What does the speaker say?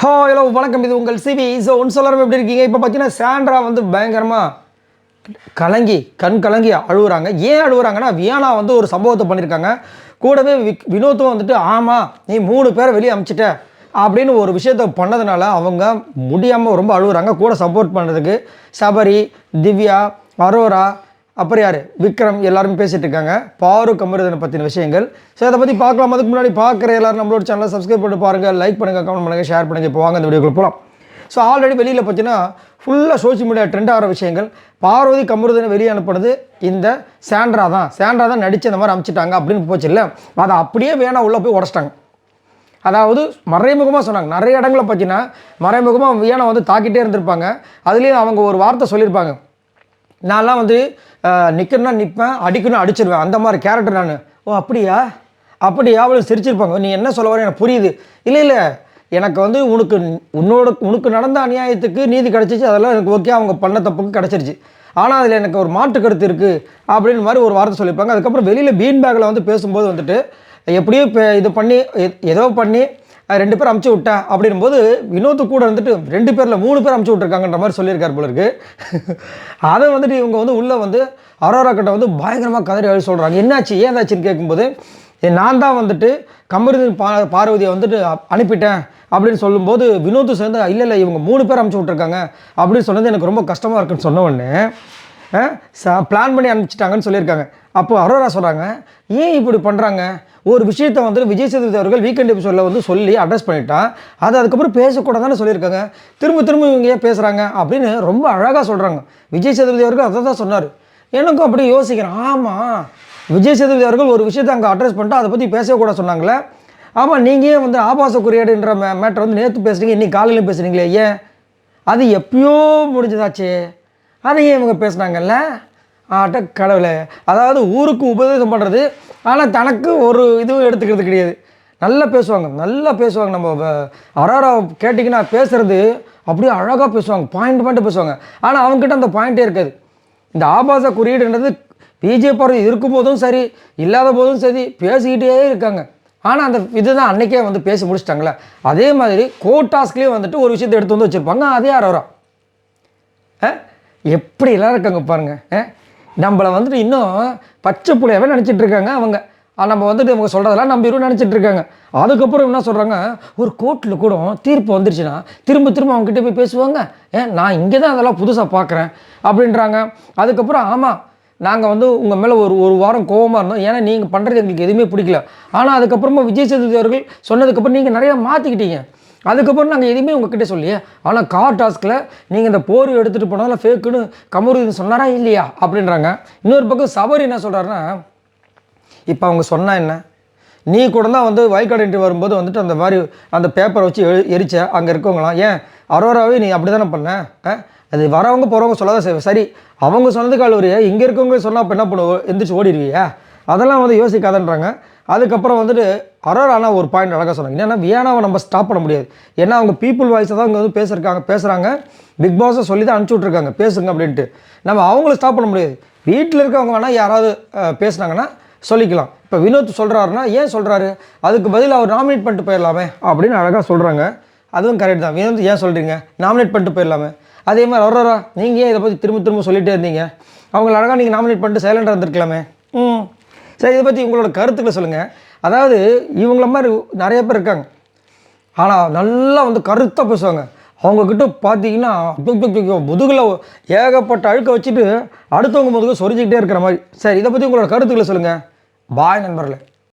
Hello வணக்கம், இது உங்கள் சிவி. ஸோ ஒன்று சொல்லாமல் எப்படி இருக்கீங்க? இப்போ பார்த்தீங்கன்னா சாண்ட்ரா வந்து பயங்கரமாக கண் கலங்கி அழுகுறாங்க. ஏன் அழுகுறாங்கன்னா, வியானா வந்து ஒரு சம்பவத்தை பண்ணியிருக்காங்க. கூடவே வினோத்தும் வந்துட்டு ஆமாம் நீ 3 பேரை வெளியே அனுப்பிச்சிட்ட அப்படின்னு ஒரு விஷயத்த பண்ணதுனால அவங்க முடியாமல் ரொம்ப அழுகுறாங்க. கூட சப்போர்ட் பண்ணுறதுக்கு சபரி, திவ்யா, அரோரா, அப்புறம் யார் விக்ரம் எல்லாருமே பேசிகிட்டு இருக்காங்க. பாருக் அமிர்தனை பற்றின விஷயங்கள். ஸோ அதை பற்றி பார்க்கலாம். அதுக்கு முன்னாடி பார்க்குற எல்லோரும் நம்மளோட சேனலை சப்ஸ்கிரைப் பண்ணி பாருங்கள், லைக் பண்ணுங்கள், கமெண்ட் பண்ணுங்கள், ஷேர் பண்ணுங்கள். இப்போ வாங்க இந்த வீடியோக்குள்ள போகலாம். ஸோ ஆல்ரெடி வெளியில் பார்த்தீங்கன்னா ஃபுல்லாக சோஷியல் மீடியா ட்ரெண்ட் ஆகிற விஷயங்கள். பார்வதி அமிர்தனை வெளியே அனுப்புனது இந்த சாண்ட்ரா தான் நடித்து இந்த மாதிரி அனுப்பிச்சிட்டாங்க அப்படின்னு போச்சு இல்லை. அதை அப்படியே வேணா உள்ளே போய் உடச்சிட்டாங்க. அதாவது மறைமுகமாக சொன்னாங்க. நிறைய இடங்களில் பார்த்தீங்கன்னா மறைமுகமாக வியானா வந்து தாக்கிட்டே இருந்திருப்பாங்க. அதுலேயும் அவங்க ஒரு வார்த்தை சொல்லியிருப்பாங்க, நான்லாம் வந்து நிற்கணும்னா நிற்பேன், அடிக்கணும் அடிச்சிருவேன், அந்த மாதிரி கேரக்டர் நான். ஓ அப்படியா அவளை சிரிச்சிருப்பாங்க. நீ என்ன சொல்ல வர எனக்கு புரியுது. இல்லை எனக்கு வந்து உனக்கு நடந்த அநியாயத்துக்கு நீதி கிடச்சிச்சு, அதெல்லாம் எனக்கு ஓகே, அவங்க பண்ண தப்புக்கு கிடச்சிருச்சு. ஆனால் அதில் எனக்கு ஒரு மாற்று கருத்து இருக்குது அப்படின்னு மாதிரி ஒரு வார்த்தை சொல்லியிருப்பாங்க. அதுக்கப்புறம் வெளியில் பீன் பேக்கில் வந்து பேசும்போது வந்துட்டு எப்படியோ இது பண்ணி ஏதோ பண்ணி 2 பேர் அமுச்சு விட்டேன் அப்படின்போது வினோத்து கூட வந்துட்டு 2 பேரில் 3 பேர் அமுச்சு விட்ருக்காங்கன்ற மாதிரி சொல்லியிருக்கார் போல இருக்கு. அதை வந்துட்டு இவங்க வந்து உள்ளே வந்து அரோரா கிட்ட வந்து பயங்கரமாக கதறி அழி சொல்கிறாங்க. என்னாச்சு ஏதாச்சுன்னு கேட்கும்போது, நான் தான் வந்துட்டு கமருதீன் பார்வதியை வந்துட்டு அனுப்பிட்டேன் அப்படின்னு சொல்லும்போது வினோத்து சேர்ந்து இல்லை இவங்க 3 பேர் அமுச்சு விட்ருக்காங்க அப்படின்னு சொன்னது எனக்கு ரொம்ப கஷ்டமாக இருக்குன்னு சொன்ன உடனே பிளான் பண்ணி அனுப்பிச்சிட்டாங்கன்னு சொல்லியிருக்காங்க. அப்போது அரோரா சொல்கிறாங்க, ஏன் இப்படி பண்ணுறாங்க? ஒரு விஷயத்தை வந்து விஜய் சேதுபதி அவர்கள் வீக்கெண்ட் எபிசோடில் வந்து சொல்லி அட்ரஸ் பண்ணிட்டான், அது அதுக்கப்புறம் பேசக்கூடாதானே சொல்லியிருக்காங்க, திரும்ப இவங்க ஏன் பேசுகிறாங்க அப்படின்னு ரொம்ப அழகாக சொல்கிறாங்க. விஜய் சேதுபதி அவர்கள் அதை தான் சொன்னார். எனக்கும் அப்படி யோசிக்கிறேன், ஆமாம் விஜய் சேதுபதி அவர்கள் ஒரு விஷயத்தை அங்கே அட்ரஸ் பண்ணிட்டு அதை பற்றி பேசக்கூடாது சொன்னாங்களே. ஆமாம், நீங்கள் வந்து ஆபாச குறியீடுன்ற மேட்டர் வந்து நேற்று பேசுகிறீங்க, இன்றைக்கி காலையிலையும் பேசுகிறீங்களே, ஏன் அது எப்பயோ முடிஞ்சதாச்சு, அதை ஏன் இவங்க பேசுனாங்கல்ல? கடவுளை, அதாவது ஊருக்கு உபதேசம் பண்ணுறது, ஆனால் தனக்கு ஒரு இதுவும் எடுத்துக்கிறது கிடையாது. நல்லா பேசுவாங்க. நம்ம அரோரா கேட்டிங்கன்னா பேசுகிறது அப்படியே அழகாக பேசுவாங்க, பாயிண்ட் பேசுவாங்க. ஆனால் அவங்ககிட்ட அந்த பாயிண்ட்டே இருக்காது. இந்த ஆபாச குறியீடுன்றது பிஜேபி இருக்கும்போதும் சரி இல்லாத போதும் சரி பேசிக்கிட்டே இருக்காங்க. ஆனால் அந்த இதுதான் அன்றைக்கே வந்து பேசி முடிச்சிட்டாங்களே. அதே மாதிரி கோர்ட் டாஸ்க்லேயும் வந்துட்டு ஒரு விஷயத்தை எடுத்து வந்து வச்சுருப்பாங்க. அதே அரோரா எப்படிலாம் இருக்காங்க பாருங்கள். நம்மளை வந்துட்டு இன்னும் பச்சை புள்ளையாவே நினச்சிட்டு இருக்காங்க அவங்க. நம்ம வந்துட்டு இவங்க சொல்கிறதெல்லாம் நம்பிடுவோம் நினச்சிட்டு இருக்காங்க. அதுக்கப்புறம் என்ன சொல்கிறாங்க, ஒரு கோர்ட்டில் கூட தீர்ப்பு வந்துருச்சுன்னா திரும்ப அவங்ககிட்ட போய் பேசுவாங்க, நான் இங்கே தான் அதெல்லாம் புதுசாக பார்க்குறேன் அப்படின்றாங்க. அதுக்கப்புறம் ஆமாம் நாங்கள் வந்து உங்கள் மேலே ஒரு வாரம் கோபமாக இருந்தோம், ஏன்னா நீங்கள் பண்ணுறது எங்களுக்கு எதுவுமே பிடிக்கல. ஆனால் அதுக்கப்புறமா விஜய் சேதுபதி அவர்கள் சொன்னதுக்கப்புறம் நீங்கள் நிறையா மாற்றிக்கிட்டீங்க, அதுக்கப்புறம் நாங்கள் எதுவுமே உங்ககிட்ட சொல்லியே. ஆனால் கார் டாஸ்கில் நீங்கள் இந்த போர் எடுத்துகிட்டு போனாலும் ஃபேக்குன்னு கமருதீன் சொன்னாரா இல்லையா அப்படின்றாங்க. இன்னொரு பக்கம் சபரி என்ன சொல்கிறாருன்னா, இப்போ அவங்க சொன்னால் என்ன, நீ கூட தான் வந்து வயக்காடு இன்ட்ரி வரும்போது வந்துட்டு அந்த மாதிரி அந்த பேப்பரை வச்சு எரிச்ச அங்கே இருக்கவங்களாம், ஏன் அரோராவே நீ அப்படி தானே பண்ண, அது வரவங்க போகிறவங்க சொல்லாதான் செய்வேன், சரி அவங்க சொன்னதுக்கு அழுவுறியா, இங்கே இருக்கவங்க சொன்னால் இப்போ என்ன பண்ணுவோம், எந்திரிச்சு ஓடிடுவியா, அதெல்லாம் வந்து யோசிக்காதன்றாங்க. அதுக்கப்புறம் வந்துட்டு அரோரானா ஒரு பாயிண்ட் அழகாக சொன்னாங்க, என்னென்னா வியானாவை நம்ம ஸ்டாப் பண்ண முடியாது, ஏன்னா அவங்க பீப்புள் வாய்ஸை தான் இங்கே வந்து பேசுகிறாங்க, பிக் பாஸை சொல்லி தான் அனுப்பிச்சி விட்ருக்காங்க பேசுங்க அப்படின்ட்டு. நம்ம அவங்கள ஸ்டாப் பண்ண முடியாது. வீட்டில் இருக்கவங்க வேணால் யாராவது பேசுனாங்கன்னா சொல்லிக்கலாம். இப்போ வினோத் சொல்கிறாருன்னா ஏன் சொல்கிறாரு, அதுக்கு பதில் அவர் நாமினேட் பண்ணிட்டு போயிடலாமே அப்படின்னு அழகாக சொல்கிறாங்க. அதுவும் கரெக்ட் தான். வினோத் ஏன் சொல்கிறீங்க, நாமினேட் பண்ணிட்டு போயிடலாமே. அதே மாதிரி அரோரா நீங்கள் ஏன் இதை பற்றி திரும்ப சொல்லிகிட்டே இருந்தீங்க, அவங்கள அழகாக நீங்கள் நாமினேட் பண்ணிட்டு சைலண்டாக இருந்திருக்கலாமே. சரி, இதை பற்றி உங்களோட கருத்துக்களை சொல்லுங்கள். அதாவது இவங்கள மாதிரி நிறைய பேர் இருக்காங்க, ஆனால் நல்லா வந்து கருத்தாக பேசுவாங்க. அவங்கக்கிட்ட பார்த்தீங்கன்னா முதுகில் ஏகப்பட்ட அழுக்க வச்சுட்டு அடுத்தவங்க முதுக சொரிஞ்சிக்கிட்டே இருக்கிற மாதிரி. சரி, இதை பற்றி உங்களோட கருத்துக்களை சொல்லுங்கள். பாய் நண்பர்களே.